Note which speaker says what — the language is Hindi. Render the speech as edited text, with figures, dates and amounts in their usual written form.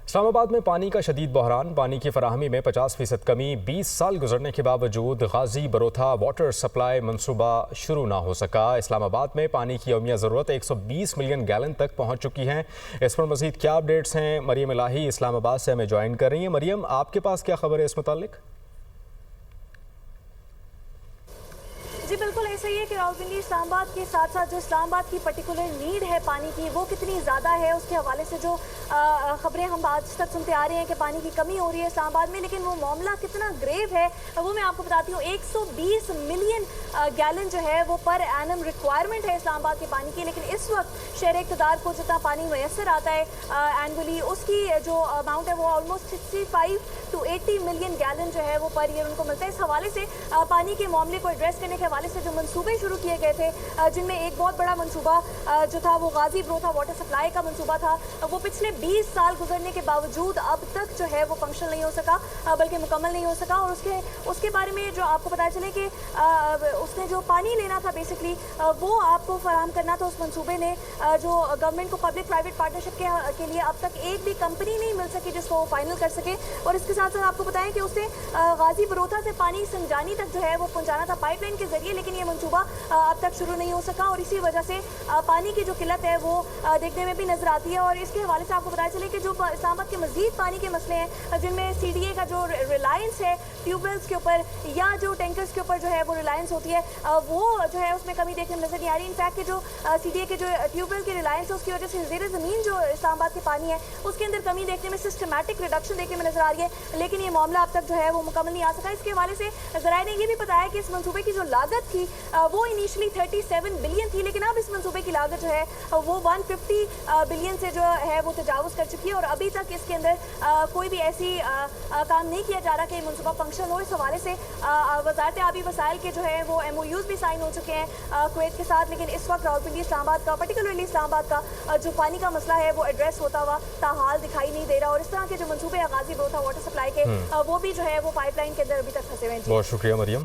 Speaker 1: इस्लामाबाद में पानी का शदीद बहरान, पानी की फराहमी में 50% कमी। 20 साल गुजरने के बावजूद गाजी बरोथा वाटर सप्लाई मंसूबा शुरू ना हो सका। इस्लामाबाद में पानी की यौमिया ज़रूरत 120 मिलियन गैलन तक पहुँच चुकी है। इस पर मज़ीद क्या अपडेट्स हैं, मरियम इलाही इस्लामाबाद से हमें ज्वाइन कर रही हैं। मरियम, आपके पास क्या खबर है इस मुतालिक?
Speaker 2: जी बिल्कुल ऐसा ही है कि रावलपिंडी इस्लामाबाद के साथ साथ जो इस्लामाबाद की पर्टिकुलर नीड है पानी की वो कितनी ज़्यादा है, उसके हवाले से जो खबरें हम आज तक सुनते आ रहे हैं कि पानी की कमी हो रही है इस्लामाबाद में, लेकिन वो मामला कितना ग्रेव है वो मैं आपको बताती हूँ। 120 मिलियन गैलन जो है वो पर एनम रिक्वायरमेंट है इस्लामाबाद के पानी की, लेकिन इस वक्त शहर इक़्तिदार को जितना पानी मैसर आता है एनुअली, उसकी जो अमाउंट है वो ऑलमोस्ट 65 to 80 मिलियन गैलन जो है वो पर ईयर उनको मिलता है। इस हवाले से पानी के मामले को एड्रेस करने के हवाले से जो मंसूबे शुरू किए गए थे, जिनमें एक बहुत बड़ा मंसूबा जो था वो गाजी बरोथा वाटर सप्लाई का मंसूबा था, वो पिछले 20 साल गुजरने के बावजूद अब तक जो है वो फंक्शनल नहीं हो सका, बल्कि मुकम्मल नहीं हो सका। और उसके बारे में जो आपको पता चले कि उसने जो पानी लेना था बेसिकली वो आपको फराहम करना था, उस मंसूबे ने जो गवर्नमेंट को पब्लिक प्राइवेट पार्टनरशिप के लिए अब तक एक भी कंपनी नहीं मिल सकी जिसको वो फाइनल कर सके। और इसके साथ साथ आपको बताएं कि उसने गाजी बरोथा से पानी संजानी तक जो है वो पहुंचाना था पाइपलाइन के जरिए, लेकिन ये मंसूबा अब तक शुरू नहीं हो सका और इसी वजह से पानी की जो किल्लत है वो देखने में भी नजर आती है। और इसके हवाले से आपको बताया चले कि जो इस्लामाबाद के मजीद पानी के मसले हैं, जिनमें CDA का जो रिलायंस है ट्यूबवेल्स के ऊपर या जो टैंकर्स के ऊपर जो है वो रिलायंस होती है, वो जो है उसमें कमी देखने में नजर नहीं आ रही। इनफैक्ट कि जो CDA के जो ट्यूबवेल की रिलायंस है उसकी वजह से ज़ेर ज़मीन जो इस्लामाबाद के पानी है उसके अंदर कमी देखने में, सिस्टमैटिक रिडक्शन देखने में नजर आ रही है, लेकिन ये मामला अब तक जो है वो मुकम्मल नहीं आ सका। इसके हवाले से ज़राए ने ये भी बताया कि इस मंसूबे की जो लागत थी वो इनिशियली 37 बिलियन थी, लेकिन अब इस मंसूबे की लागत जो है वो 150 बिलियन से जो है वो तजावुज़ कर चुकी है और अभी तक इसके अंदर कोई भी ऐसी काम नहीं किया जा रहा कि मंसूबा फंक्शन हो। इस हवाले से वज़ारत आबी वसाइल के जो है वो MOUs भी साइन हो चुके हैं कुवैत के साथ, लेकिन इस वक्त रावलपिंडी इस्लामाबाद का, पर्टिकुलरली इस्लामाबाद का जो पानी का मसला है वो एड्रेस होता हुआ ताहाल दिखाई नहीं दे रहा। और इस तरह के जो मंसूबे गाजी बरोथा वाटर सप्लाई के वो भी जो है वो पाइपलाइन के अंदर अभी तक फंसे हुए हैं।
Speaker 1: बहुत शुक्रिया मरियम।